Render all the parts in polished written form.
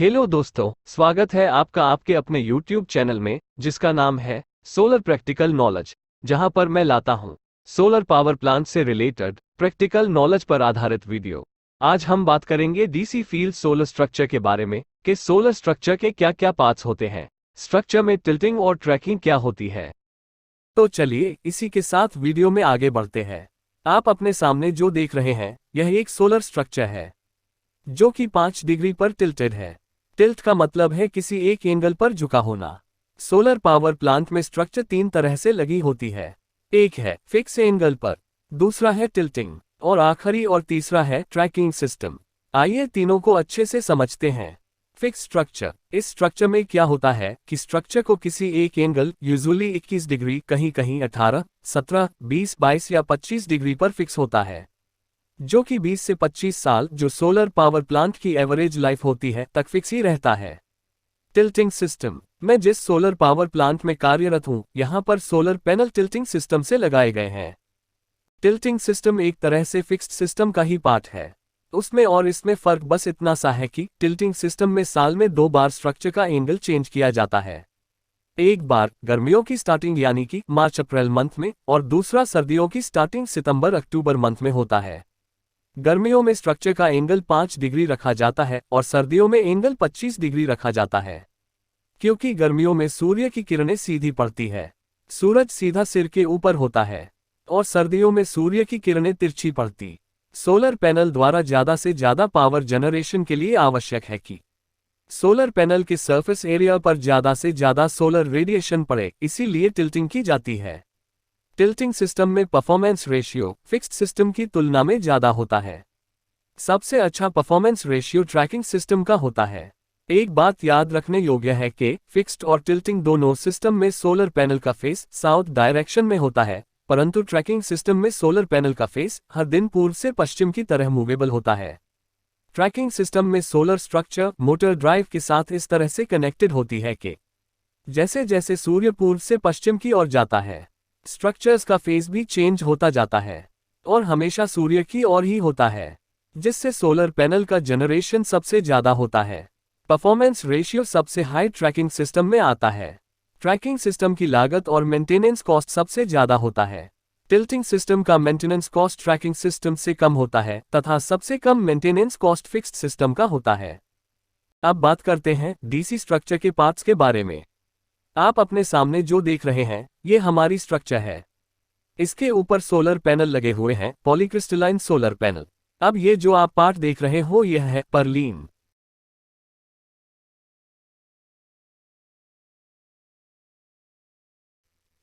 Hello दोस्तों, स्वागत है आपका आपके अपने YouTube चैनल में जिसका नाम है सोलर प्रैक्टिकल नॉलेज, जहां पर मैं लाता हूं सोलर पावर प्लांट से रिलेटेड प्रैक्टिकल नॉलेज पर आधारित वीडियो। आज हम बात करेंगे डीसी फील्ड सोलर स्ट्रक्चर के बारे में कि सोलर स्ट्रक्चर के क्या क्या पार्ट्स होते हैं, स्ट्रक्चर में टिल्टिंग और ट्रैकिंग क्या होती है। तो चलिए इसी के साथ वीडियो में आगे बढ़ते हैं। आप अपने सामने जो देख रहे हैं यह एक सोलर स्ट्रक्चर है जो कि 5 डिग्री पर टिल्टेड है। टिल्ट का मतलब है किसी एक एंगल पर झुका होना। सोलर पावर प्लांट में स्ट्रक्चर 3 तरह से लगी होती है। एक है फिक्स एंगल पर, दूसरा है टिल्टिंग और आखिरी और तीसरा है ट्रैकिंग सिस्टम। आइए तीनों को अच्छे से समझते हैं। फिक्स स्ट्रक्चर, इस स्ट्रक्चर में क्या होता है कि स्ट्रक्चर को किसी एक एंगल यूजुअली 21 डिग्री, कहीं कहीं 18, 17, 20, 22 या 25 डिग्री पर फिक्स होता है, जो कि 20 से 25 साल जो सोलर पावर प्लांट की एवरेज लाइफ होती है तक फिक्स ही रहता है। टिल्टिंग सिस्टम, मैं जिस सोलर पावर प्लांट में कार्यरत हूं यहां पर सोलर पैनल टिल्टिंग सिस्टम से लगाए गए हैं। टिल्टिंग सिस्टम एक तरह से फिक्स्ड सिस्टम का ही पार्ट है। उसमें और इसमें फर्क बस इतना सा है कि टिल्टिंग सिस्टम में साल में 2 बार स्ट्रक्चर का एंगल चेंज किया जाता है। एक बार गर्मियों की स्टार्टिंग यानी कि मार्च अप्रैल मंथ में और दूसरा सर्दियों की स्टार्टिंग सितंबर अक्टूबर मंथ में होता है। गर्मियों में स्ट्रक्चर का एंगल 5 डिग्री रखा जाता है और सर्दियों में एंगल 25 डिग्री रखा जाता है। क्योंकि गर्मियों में सूर्य की किरणें सीधी पड़ती है, सूरज सीधा सिर के ऊपर होता है, और सर्दियों में सूर्य की किरणें तिरछी पड़ती। सोलर पैनल द्वारा ज़्यादा से ज़्यादा पावर जनरेशन के लिए आवश्यक है कि सोलर पैनल के सरफेस एरिया पर ज़्यादा से ज़्यादा सोलर रेडिएशन पड़े, इसीलिए टिल्टिंग की जाती है। टिल्टिंग सिस्टम में परफॉर्मेंस रेशियो फिक्स्ड सिस्टम की तुलना में ज़्यादा होता है। सबसे अच्छा परफॉर्मेंस रेशियो ट्रैकिंग सिस्टम का होता है। एक बात याद रखने योग्य है कि फिक्स्ड और टिल्टिंग दोनों सिस्टम में सोलर पैनल का फेस साउथ डायरेक्शन में होता है, परंतु ट्रैकिंग सिस्टम में सोलर पैनल का फेस हर दिन पूर्व से पश्चिम की तरह मूवेबल होता है। ट्रैकिंग सिस्टम में सोलर स्ट्रक्चर मोटर ड्राइव के साथ इस तरह से कनेक्टेड होती है कि जैसे जैसे सूर्य पूर्व से पश्चिम की ओर जाता है, स्ट्रक्चर्स का फेज भी चेंज होता जाता है और हमेशा सूर्य की ओर ही होता है, जिससे सोलर पैनल का जनरेशन सबसे ज़्यादा होता है। परफॉर्मेंस रेशियो सबसे हाई ट्रैकिंग सिस्टम में आता है। ट्रैकिंग सिस्टम की लागत और मेंटेनेंस कॉस्ट सबसे ज़्यादा होता है। टिल्टिंग सिस्टम का मेंटेनेंस कॉस्ट ट्रैकिंग सिस्टम से कम होता है तथा सबसे कम मेंटेनेंस कॉस्ट फिक्स्ड सिस्टम का होता है। अब बात करते हैं डीसी स्ट्रक्चर के पार्ट्स के बारे में। आप अपने सामने जो देख रहे हैं ये हमारी स्ट्रक्चर है। इसके ऊपर सोलर पैनल लगे हुए हैं, पॉलीक्रिस्टलाइन सोलर पैनल। अब ये जो आप पार्ट देख रहे हो यह है पर्लिन।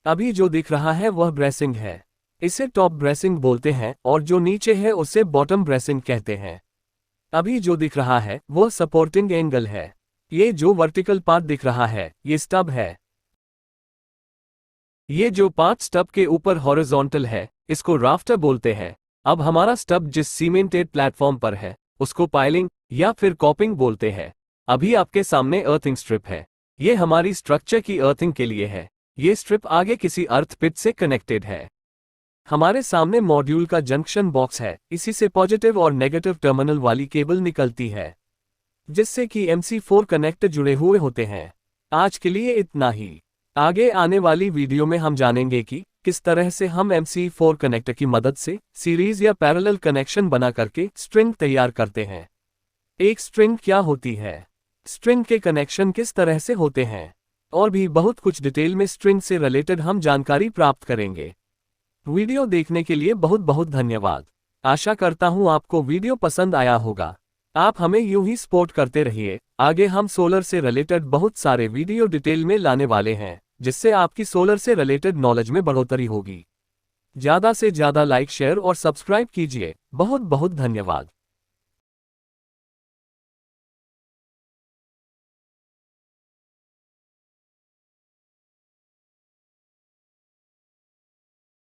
अभी जो दिख रहा है वह ब्रेसिंग है, इसे टॉप ब्रेसिंग बोलते हैं और जो नीचे है उसे बॉटम ब्रेसिंग कहते हैं। अभी जो दिख रहा है वह सपोर्टिंग एंगल है। ये जो वर्टिकल पार्ट दिख रहा है ये स्टब है। ये जो पार्ट स्टब के ऊपर हॉरिजॉन्टल है इसको राफ्टर बोलते हैं। अब हमारा स्टब जिस सीमेंटेड प्लेटफॉर्म पर है उसको पाइलिंग या फिर कॉपिंग बोलते हैं। अभी आपके सामने अर्थिंग स्ट्रिप है, ये हमारी स्ट्रक्चर की अर्थिंग के लिए है। ये स्ट्रिप आगे किसी अर्थ पिट से कनेक्टेड है। हमारे सामने मॉड्यूल का जंक्शन बॉक्स है, इसी से पॉजिटिव और नेगेटिव टर्मिनल वाली केबल निकलती है जिससे कि MC4 कनेक्टर जुड़े हुए होते हैं। आज के लिए इतना ही। आगे आने वाली वीडियो में हम जानेंगे कि किस तरह से हम MC4 कनेक्टर की मदद से सीरीज या पैरेलल कनेक्शन बना करके स्ट्रिंग तैयार करते हैं। एक स्ट्रिंग क्या होती है, स्ट्रिंग के कनेक्शन किस तरह से होते हैं, और भी बहुत कुछ डिटेल में स्ट्रिंग से रिलेटेड हम जानकारी प्राप्त करेंगे। वीडियो देखने के लिए बहुत बहुत धन्यवाद। आशा करता हूँ आपको वीडियो पसंद आया होगा। आप हमें यूं ही सपोर्ट करते रहिए। आगे हम सोलर से रिलेटेड बहुत सारे वीडियो डिटेल में लाने वाले हैं जिससे आपकी सोलर से रिलेटेड नॉलेज में बढ़ोतरी होगी। ज़्यादा से ज़्यादा लाइक, शेयर और सब्सक्राइब कीजिए। बहुत बहुत धन्यवाद।